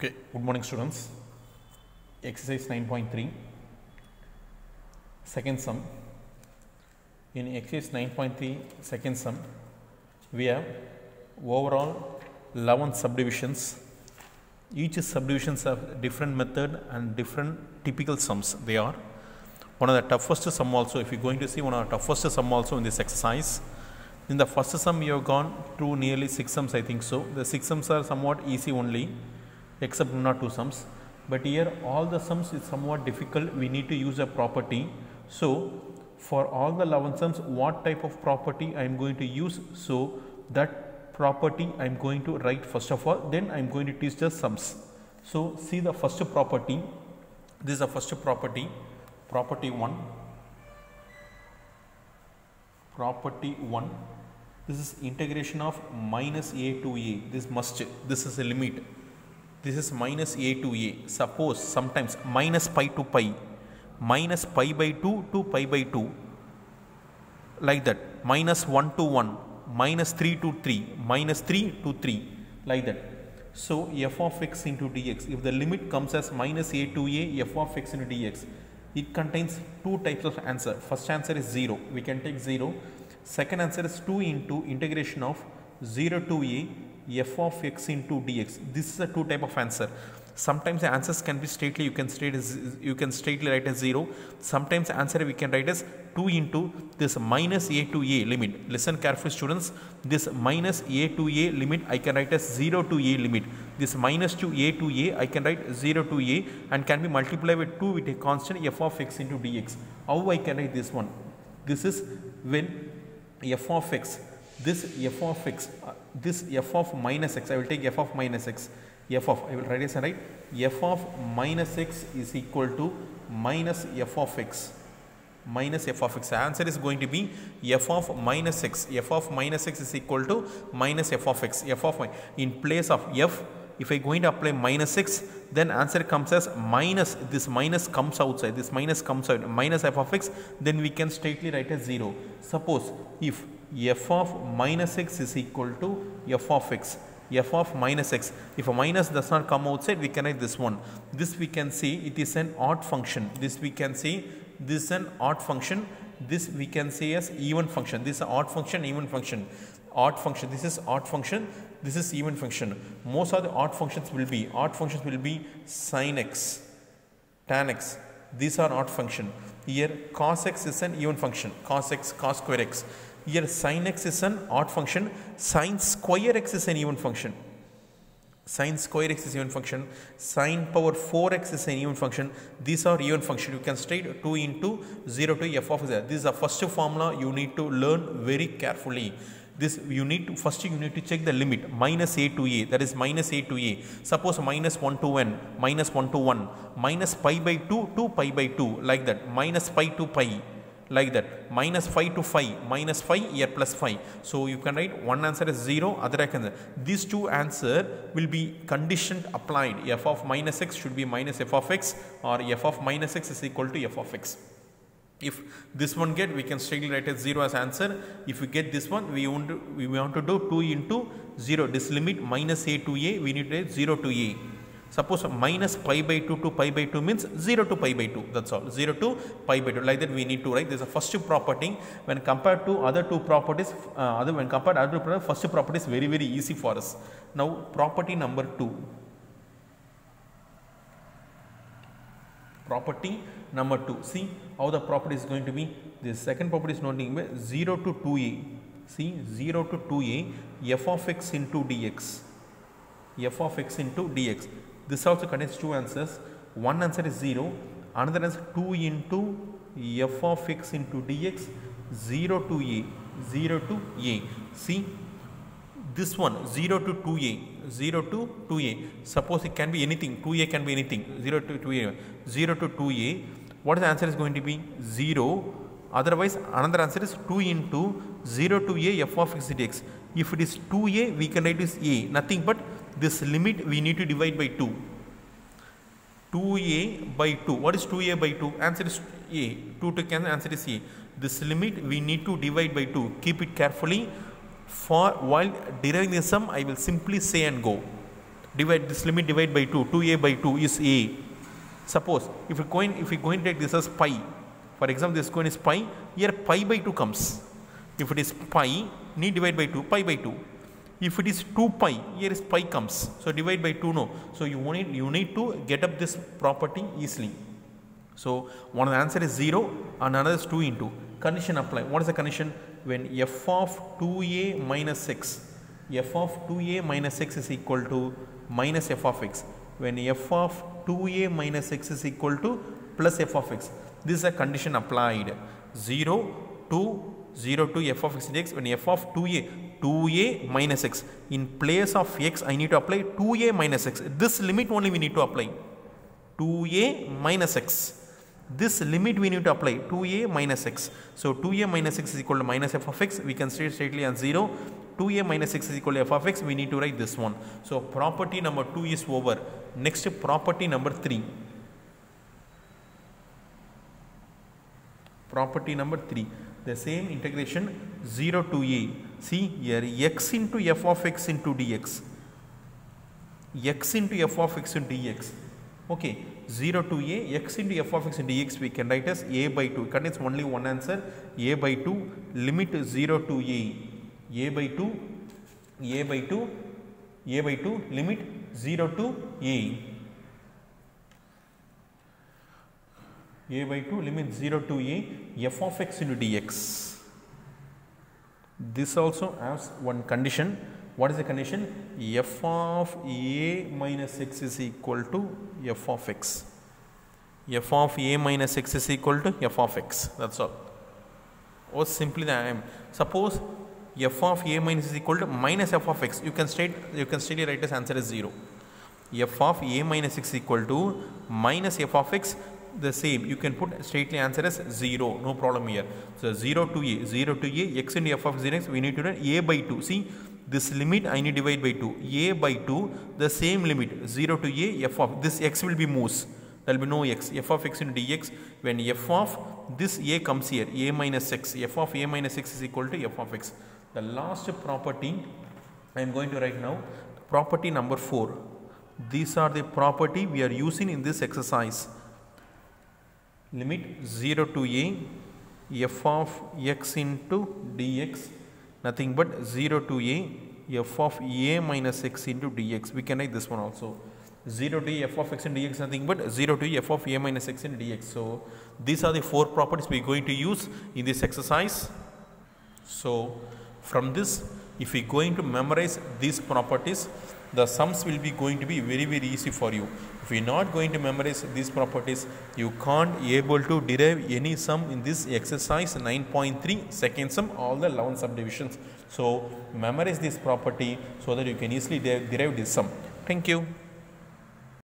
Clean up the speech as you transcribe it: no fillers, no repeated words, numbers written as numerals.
Okay, good morning students. Exercise 9.3, second sum. In exercise 9.3, second sum, we have overall 11 subdivisions. Each subdivisions have different method and different typical sums they are. One of the toughest sum also, if you're going to see one of the toughest sum also in this exercise. In the first sum, you have gone through nearly 6 sums, I think so. The 6 sums are somewhat easy only, except not 2 sums. But here all the sums is somewhat difficult. We need to use a property. So for all the 11 sums, what type of property I am going to use? So that property I am going to write first of all, then I am going to teach the sums. So see the first property. This is the first property, property 1. Property 1. This is integration of minus a to a. This is a limit. This is minus a to a. Suppose sometimes minus pi to pi, minus pi by 2 to pi by 2, like that. Minus 1 to 1, minus 3 to 3, minus 3 to 3, like that. So f of x into dx, if the limit comes as minus a to a, f of x into dx, it contains two types of answer. First answer is 0. We can take 0. Second answer is 2 into integration of 0 to a f of x into dx. This is a two type of answer. Sometimes the answers can be straightly, you can straightly write as 0. Sometimes the answer we can write as 2 into this minus a to a limit. Listen carefully students, this minus a to a limit I can write as 0 to a limit. This minus to a I can write 0 to a and can be multiplied with 2 with a constant f of x into dx. How I can write this one? This is when f of x, this f of x, this f of minus x, I will take f of minus x, f of, I will write as right, f of minus x is equal to minus f of x, minus f of x. The answer is going to be f of minus x, f of minus x is equal to minus f of x, f of y. In place of f, if I going to apply minus x, then answer comes as minus, this minus comes outside, this minus comes out, minus f of x, then we can straightly write as 0. Suppose if f of minus x is equal to f of x, f of minus x, if a minus does not come outside, we can write this one. This we can see it is an odd function. This we can see this is an odd function. This we can say as even function. This is odd function, even function. Odd function, this is odd function, this is even function. Most of the odd functions will be sin x, tan x. These are odd function. Here cos x is an even function, cos x, cos square x. Here sin x is an odd function, sin square x is an even function. Sin square x is even function, sin power 4x is an even function. These are even function. You can straight 2 into 0 to f of x. This is the first formula you need to learn very carefully. This you need to, first you need to check the limit minus a to a, that is minus a to a. Suppose minus 1 to n, minus 1 to 1, minus pi by 2 to pi by 2, like that, minus pi to pi, like that, minus 5 to 5, minus 5 here plus 5. So you can write one answer is 0, other answer. These two answer will be conditioned applied. F of minus x should be minus f of x, or f of minus x is equal to f of x. If this one get, we can straightly write as 0 as answer. If we get this one, we want to do 2 into 0. This limit minus a to a, we need to write 0 to a. Suppose minus pi by 2 to pi by 2 means 0 to pi by 2. That's all. 0 to pi by 2. Like that we need to write. This is a first property. When compared to other two properties, first property is very, very easy for us. Now property number 2. Property number 2. See how the property is going to be. The second property is nothing but 0 to 2a. See 0 to 2a f of x into dx. F of x into dx. This also contains two answers. One answer is 0. Another is 2 into f of x into dx 0 to a. 0 to a. See this one 0 to 2a. 0 to 2a. Suppose it can be anything. 2a can be anything. 0 to 2a. 0 to 2a. What is the answer is going to be? 0. Otherwise another answer is 2 into 0 to a f of x dx. If it is 2a, we can write this a. Nothing but this limit we need to divide by 2. 2a by 2. What is 2a by 2? Answer is a. 2 to cancel, answer is a. This limit we need to divide by 2. Keep it carefully. For while deriving the sum, I will simply say and go. divide this limit divide by 2, 2a by 2 is a. Suppose if we going to take this as pi, for example this coin is pi, here pi by 2 comes. If it is pi, need divide by 2, pi by 2. If it is 2 pi, here is pi comes, so divide by 2 no. So you need to get up this property easily. So one of the answer is 0 and another is 2 into. Condition apply. What is the condition? When f of 2a minus 6, f of 2a minus 6 is equal to minus f of x. When f of 2a minus x is equal to plus f of x. This is a condition applied. 0 to f of x dx. When f of 2a minus x, in place of x I need to apply 2a minus x. This limit only we need to apply. 2a minus x. This limit we need to apply 2a minus x. So 2a minus x is equal to minus f of x. We can state straightly as 0. 2a minus x is equal to f of x. We need to write this one. So property number 2 is over. Next property number 3. Property number 3. The same integration 0 to a. See here x into f of x into dx. X into f of x into dx. Okay. 0 to a, x into f of x into dx we can write as a by 2. It contains only one answer, a by 2, limit 0 to a by 2, a by 2, a by 2, limit 0 to a by 2, limit 0 to a, f of x into dx. This also has one condition. What is the condition? F of a minus x is equal to f of x. F of a minus x is equal to f of x. That's all. Or simply suppose f of a minus is equal to minus f of x. You can straightly write as answer as 0. F of a minus x is equal to minus f of x. The same. You can put straightly answer as 0. No problem here. So 0 to a, x into f of x, we need to do a by 2. See. This limit I need to divide by 2. A by 2, the same limit 0 to a, f of this x will be moves. There will be no x. F of x into dx. When f of this a comes here, a minus x, f of a minus x is equal to f of x. The last property I am going to write now. Property number 4. These are the property we are using in this exercise. Limit 0 to a, f of x into dx. Nothing but 0 to a, f of a minus x into dx. We can write this one also. 0 to a, f of x into dx, nothing but 0 to a, f of a minus x into dx. So these are the 4 properties we are going to use in this exercise. So from this, if we are going to memorize these properties, the sums will be going to be very, very easy for you. If you are not going to memorize these properties, you can't able to derive any sum in this exercise 9.3 second sum, all the 11 subdivisions. So memorize this property so that you can easily derive this sum. Thank you.